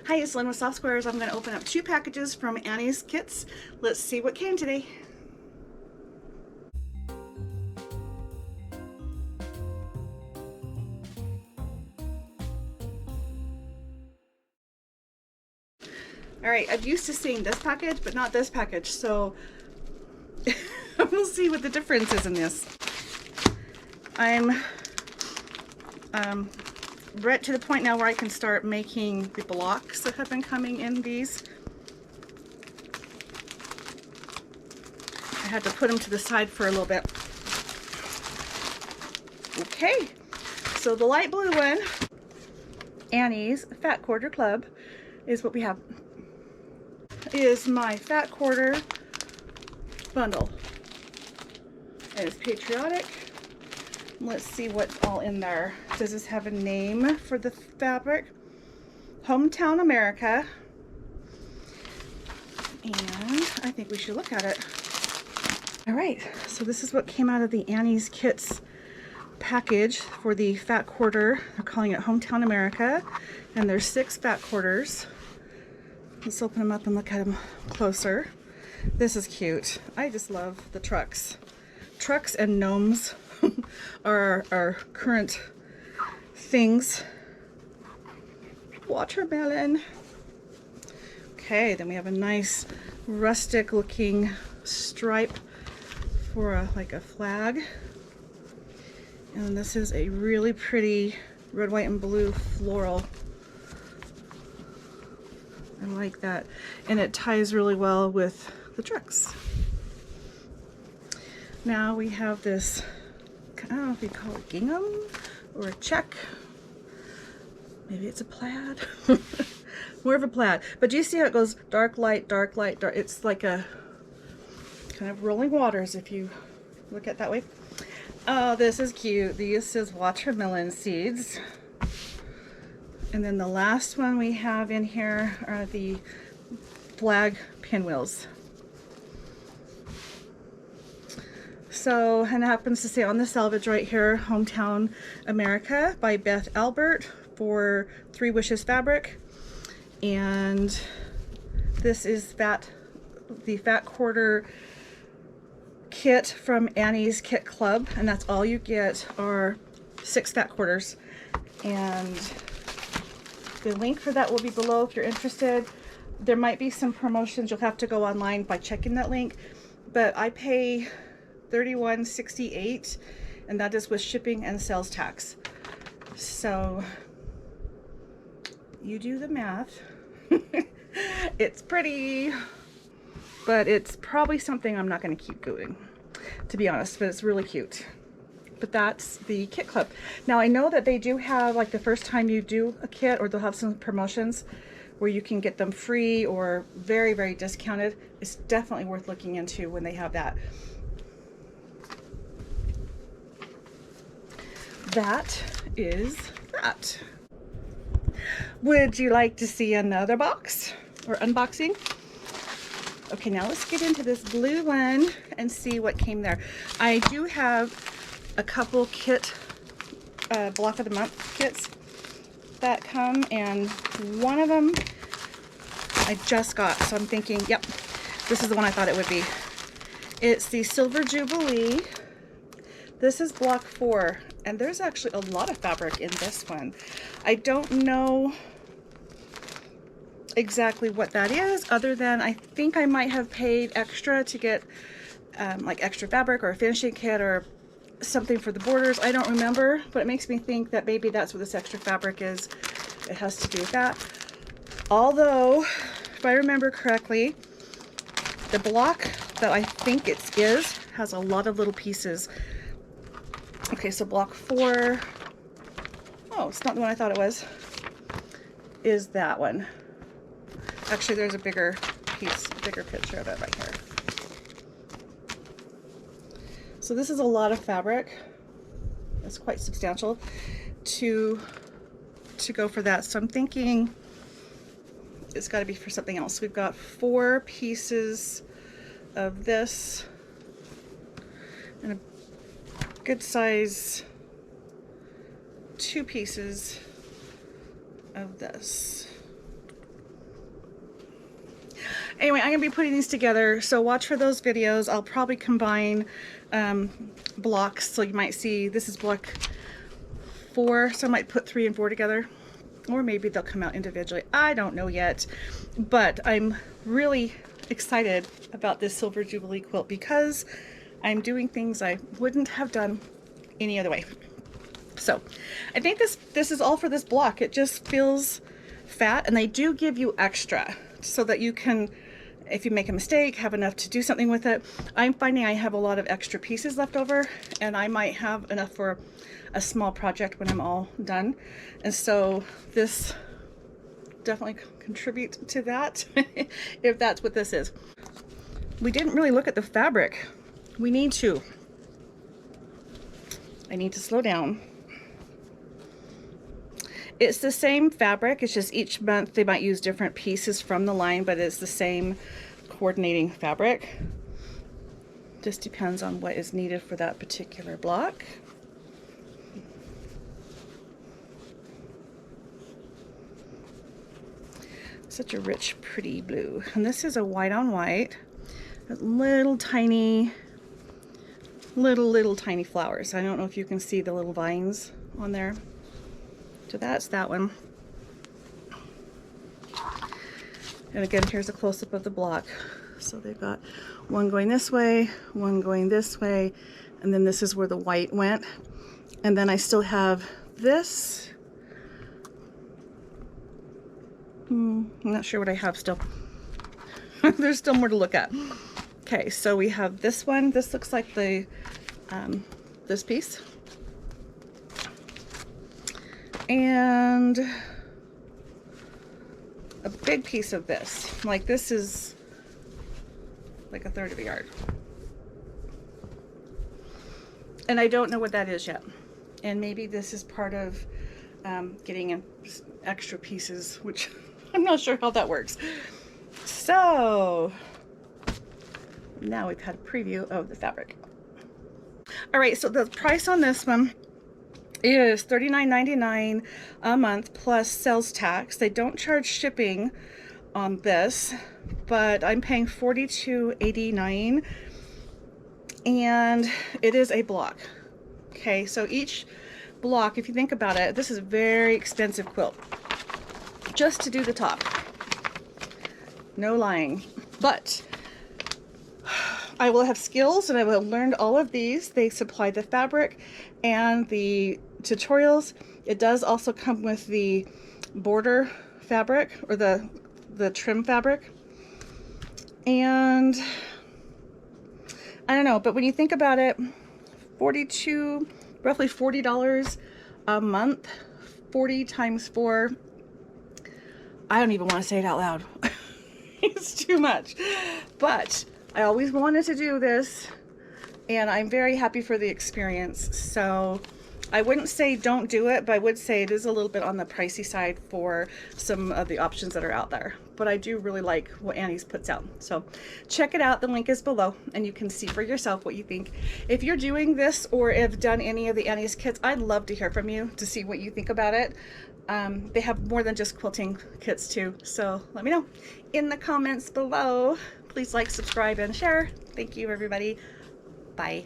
Hi, it's Lynne with Soft Squares. I'm going to open up 2 packages from Annie's Kits. Let's see what came today. Alright, I'm used to seeing this package, but not this package, so we'll see what the difference is in this. I'm right to the point now where I can start making the blocks that have been coming in these. I had to put them to the side for a little bit. Okay, so the light blue one, Annie's Fat Quarter Club, is what we have. Is my fat quarter bundle. And it's patriotic. Let's see what's all in there. Does this have a name for the fabric? Hometown America. And I think we should look at it. Alright, so this is what came out of the Annie's Kits package for the fat quarter. They're calling it Hometown America. And there's 6 fat quarters. Let's open them up and look at them closer. This is cute. I just love the trucks. Trucks and gnomes are our current things. Watermelon. Okay, then we have a nice rustic looking stripe for like a flag. And this is a really pretty red, white, and blue floral. I like that. And it ties really well with the trucks. Now we have this, I don't know if you call it gingham or a check. Maybe it's a plaid. More of a plaid. But do you see how it goes dark, light, dark, light, dark? It's like a kind of rolling waters if you look at it that way. Oh, this is cute. This is watermelon seeds. And then the last one we have in here are the flag pinwheels. So, and it happens to say on the selvage right here, Hometown America by Beth Albert for 3 Wishes fabric. And this is the fat quarter kit from Annie's Kit Club, and that's all you get are 6 fat quarters. And the link for that will be below if you're interested. There might be some promotions. You'll have to go online by checking that link. But I pay $31.68, and that is with shipping and sales tax. So you do the math. It's pretty, but it's probably something I'm not going to keep going, to be honest, but it's really cute. But that's the Kit Club. Now I know that they do have, like the first time you do a kit, or they'll have some promotions where you can get them free or very, very discounted. It's definitely worth looking into when they have that. That is that. Would you like to see another box or unboxing? Okay, now let's get into this blue one and see what came there. I do have a couple kit, block of the month kits that come, and one of them I just got, so I'm thinking, yep, this is the one I thought it would be. It's the Silver Jubilee. This is block 4, and there's actually a lot of fabric in this one. I don't know exactly what that is, other than I think I might have paid extra to get like extra fabric or a finishing kit or something for the borders. I don't remember, but it makes me think that maybe that's what this extra fabric is. It has to do with that. Although, if I remember correctly, the block that I think it is has a lot of little pieces. Okay, so block 4, oh, it's not the one I thought it was, is that one. Actually, there's a bigger piece, bigger picture of it right here. So this is a lot of fabric. It's quite substantial to go for that. So I'm thinking it's got to be for something else. We've got 4 pieces of this and a good size 2 pieces of this. Anyway, I'm gonna be putting these together, so watch for those videos. I'll probably combine blocks, so you might see this is block 4, so I might put 3 and 4 together, or maybe they'll come out individually. I don't know yet, but I'm really excited about this Silver Jubilee quilt because I'm doing things I wouldn't have done any other way. So I think this is all for this block. It just feels fat, and they do give you extra so that you can, if you make a mistake, have enough to do something with it. I'm finding I have a lot of extra pieces left over, and I might have enough for a small project when I'm all done. And so this definitely contributes to that, if that's what this is. We didn't really look at the fabric. We need to. I need to slow down. It's the same fabric, it's just each month they might use different pieces from the line, but it's the same coordinating fabric. Just depends on what is needed for that particular block. Such a rich, pretty blue. And this is a white on white. Little tiny flowers. I don't know if you can see the little vines on there. So that's that one. And again, here's a close-up of the block. So they've got one going this way, one going this way, and then this is where the white went. And then I still have this. I'm not sure what I have still. There's still more to look at. Okay, so we have this one. This looks like the this piece. And a big piece of this. Like this is like a third of a yard. And I don't know what that is yet. And maybe this is part of getting in extra pieces, which I'm not sure how that works. So now we've had a preview of the fabric. All right, so the price on this one is $39.99 a month plus sales tax. They don't charge shipping on this, but I'm paying $42.89, and it is a block. Okay, so each block, if you think about it, this is a very expensive quilt just to do the top. No lying. But I will have skills, and I will have learned all of these. They supply the fabric and the tutorials. It does also come with the border fabric, or the trim fabric. And I don't know, but when you think about it, roughly $40 a month, 40 times 4. I don't even want to say it out loud. It's too much. But I always wanted to do this, and I'm very happy for the experience. So I wouldn't say don't do it, but I would say it is a little bit on the pricey side for some of the options that are out there. But I do really like what Annie's puts out. So check it out. The link is below, and you can see for yourself what you think. If you're doing this or have done any of the Annie's kits, I'd love to hear from you to see what you think about it. They have more than just quilting kits too. So let me know in the comments below. Please like, subscribe, and share. Thank you, everybody. Bye.